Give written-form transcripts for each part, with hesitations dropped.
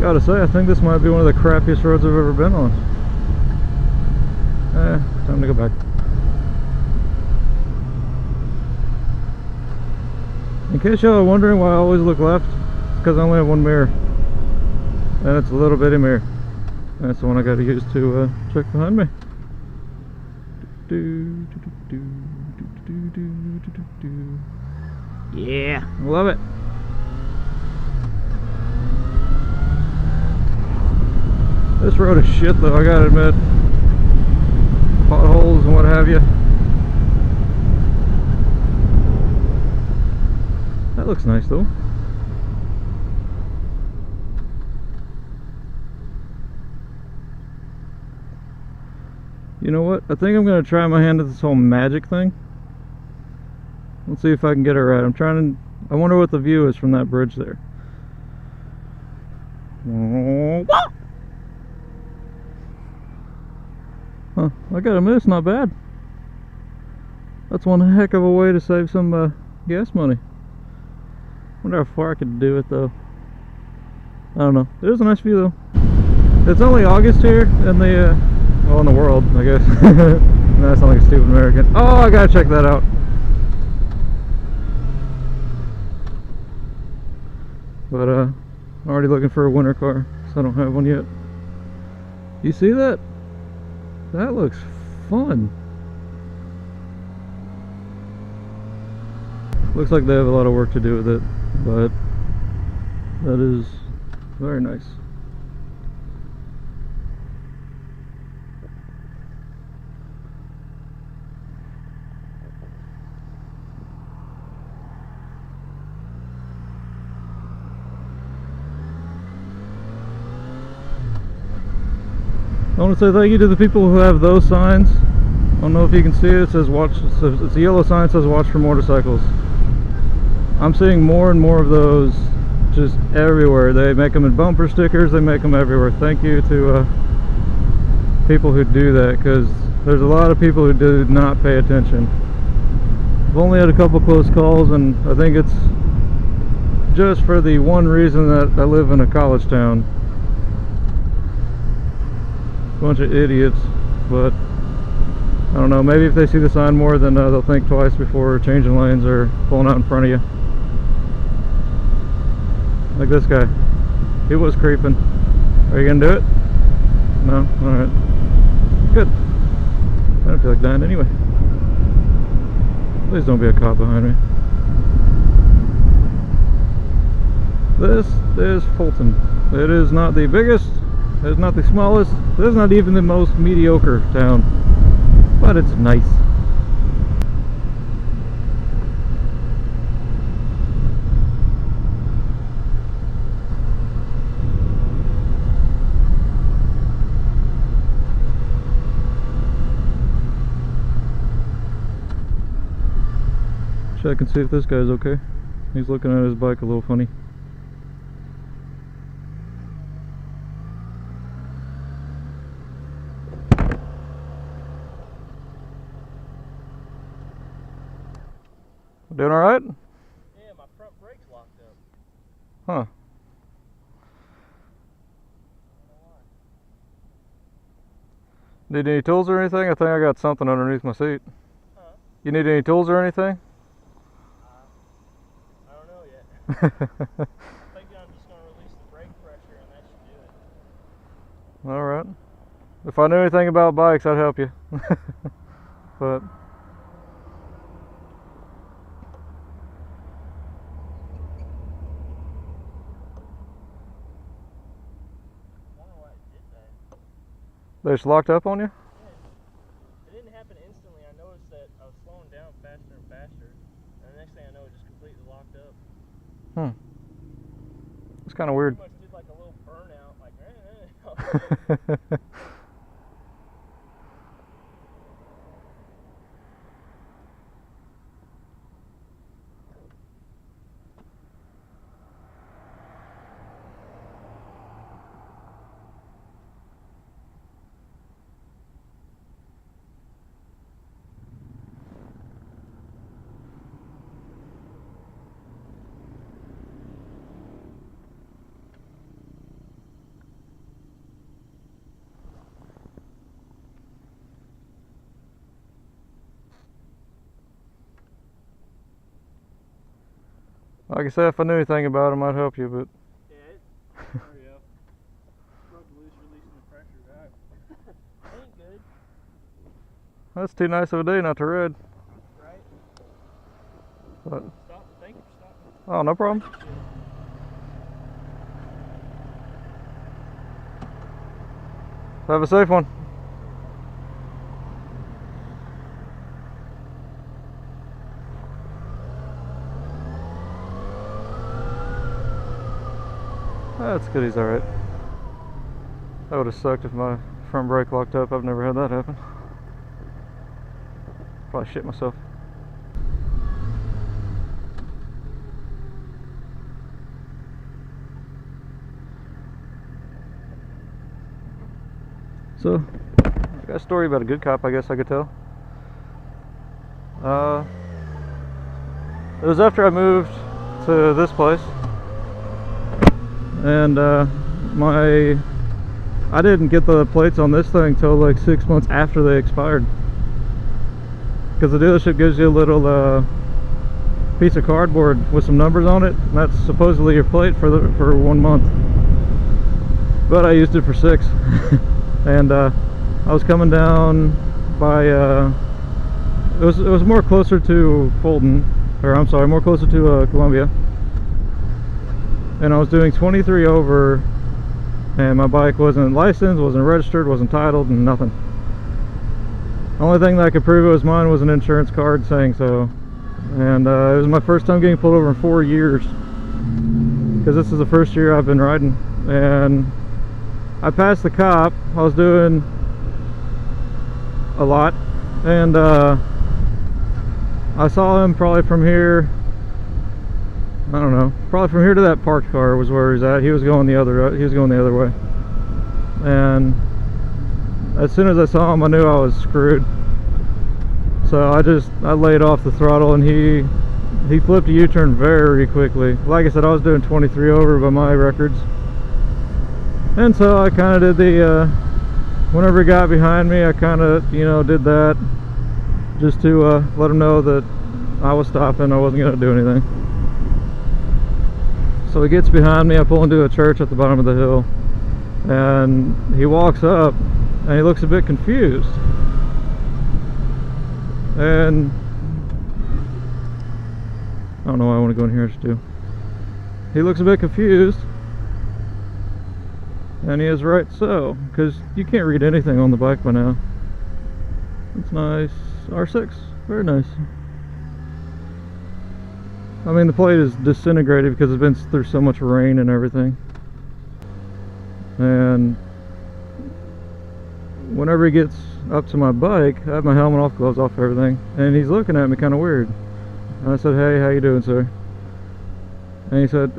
Gotta say, I think this might be one of the crappiest roads I've ever been on. Time to go back. In case y'all are wondering why I always look left, it's because I only have one mirror. And it's a little bitty mirror. And that's the one I gotta use to check behind me. Yeah, love it. This road is shit though, I gotta admit. Potholes and what have you. That looks nice though. You know what? I think I'm gonna try my hand at this whole magic thing. Let's see if I can get it right. I wonder what the view is from that bridge there. Huh, I gotta admit, it's not bad. That's one heck of a way to save some gas money. Wonder how far I could do it though. I don't know. There's a nice view though. It's only August here in the well, in the world, I guess. That's not like a stupid American. Oh, I gotta check that out. But I'm already looking for a winter car, so I don't have one yet. You see that? That looks fun. Looks like they have a lot of work to do with it, but that is very nice. I want to say thank you to the people who have those signs. I don't know if you can see it. It says watch. It's a yellow sign that says watch for motorcycles. I'm seeing more and more of those just everywhere. They make them in bumper stickers. They make them everywhere. Thank you to people who do that, because there's a lot of people who do not pay attention. I've only had a couple close calls, and I think it's just for the one reason that I live in a college town. Bunch of idiots, but I don't know, maybe if they see the sign more, then they'll think twice before changing lanes or pulling out in front of you. Like this guy, he was creeping. Are you gonna do it? No? Alright, good. I don't feel like dying anyway. Please don't be a cop behind me. This is Fulton. It is not the biggest, it's not the smallest, this is not even the most mediocre town, but it's nice. Check and see if this guy's okay. He's looking at his bike a little funny. Doing alright? Yeah, my front brake's locked up. Huh. I don't know why. Need any tools or anything? I think I got something underneath my seat. Huh? You need any tools or anything? I don't know yet. I think I'm just going to release the brake pressure and that should do it. Alright. If I knew anything about bikes, I'd help you. But they just locked up on you? Yeah. It didn't happen instantly. I noticed that I was slowing down faster and faster, and the next thing I know, it just completely locked up. It's kind of weird. Pretty much did like a little burnout, like Like I said, if I knew anything about it, I might help you, but Yeah, there we go. Broke loose, releasing the pressure. Right. Ain't good. that's too nice of a day not to ride. Right? But, Stop. Thank you for stopping. oh, no problem. Have a safe one. That's good, he's alright. That would have sucked if my front brake locked up. I've never had that happen. Probably shit myself. So, I got a story about a good cop, I guess I could tell. It was after I moved to this place, and I didn't get the plates on this thing till like 6 months after they expired, because the dealership gives you a little piece of cardboard with some numbers on it, and that's supposedly your plate for 1 month. But I used it for 6. And I was coming down by it was more closer to Fulton, or I'm sorry, more closer to Columbia, and I was doing 23 over, and my bike wasn't licensed, wasn't registered, wasn't titled, and nothing. The only thing that I could prove it was mine was an insurance card saying so, and it was my first time getting pulled over in 4 years, because this is the first year I've been riding. And I passed the cop. I was doing a lot, and I saw him probably from here, I don't know, probably from here to that parked car was where he's at. He was going the other way, and as soon as I saw him, I knew I was screwed. So I laid off the throttle, and he flipped a U-turn very quickly. Like I said, I was doing 23 over by my records. And so I kind of did the, whenever he got behind me, I kind of, did that just to let him know that I was stopping, I wasn't going to do anything. So he gets behind me, I pull into a church at the bottom of the hill, and he walks up, and he looks a bit confused. And I don't know why I want to go in here, I just do. He looks a bit confused. And he is right so, because you can't read anything on the bike by now. It's nice. R6, very nice. I mean, the plate is disintegrated because it's been through so much rain and everything. And whenever he gets up to my bike, I have my helmet off, gloves off, everything, and he's looking at me kind of weird. And I said, "Hey, how you doing, sir?" And he said,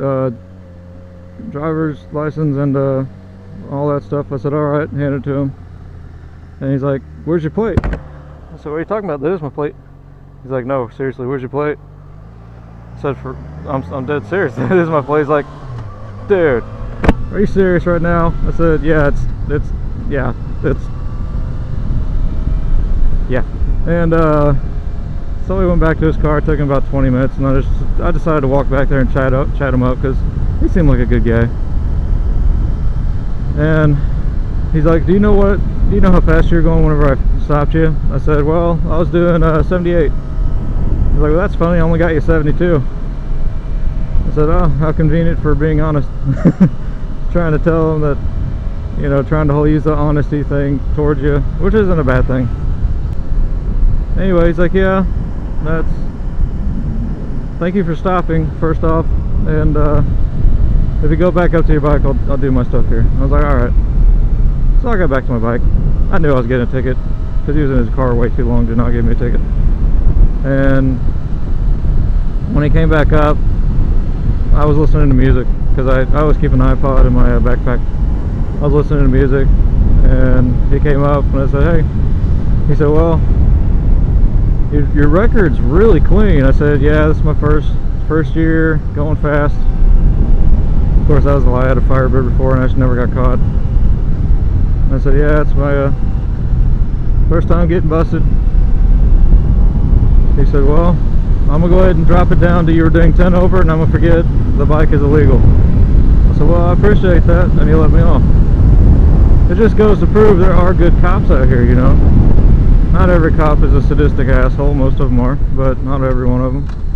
"Driver's license and all that stuff." I said, "Alright," handed it to him. And he's like, "Where's your plate?" I said, "What are you talking about? That is my plate." He's like, "No, seriously, where's your plate?" I said, I'm dead serious. That is my plate." He's like, "Dude, are you serious right now?" I said, yeah. And so we went back to his car. It took him about 20 minutes, and I decided to walk back there and chat him up, because he seemed like a good guy. And he's like, do you know how fast you're going whenever I stopped you?" I said, "Well, I was doing 78. He's like, "Well, that's funny, I only got you 72. I said, "Oh, how convenient for being honest." Trying to tell him that, trying to use the honesty thing towards you, which isn't a bad thing. Anyway, he's like, "Yeah, thank you for stopping, first off, and if you go back up to your bike, I'll do my stuff here." I was like, "Alright." So I got back to my bike. I knew I was getting a ticket, because he was in his car way too long to not give me a ticket. And when he came back up, I was listening to music, because I always keep an iPod in my backpack. I was listening to music, and he came up, and I said, "Hey." He said, "Well, your record's really clean." I said, "Yeah, this is my first year, going fast." Of course, that was a lie. I had a Firebird before, and I just never got caught. I said, "Yeah, it's my first time getting busted." He said, "Well, I'm gonna go ahead and drop it down to you were doing 10 over, and I'm gonna forget the bike is illegal. I said, well, I appreciate that, and he let me off. It just goes to prove there are good cops out here, you know. Not every cop is a sadistic asshole, most of them are, but not every one of them.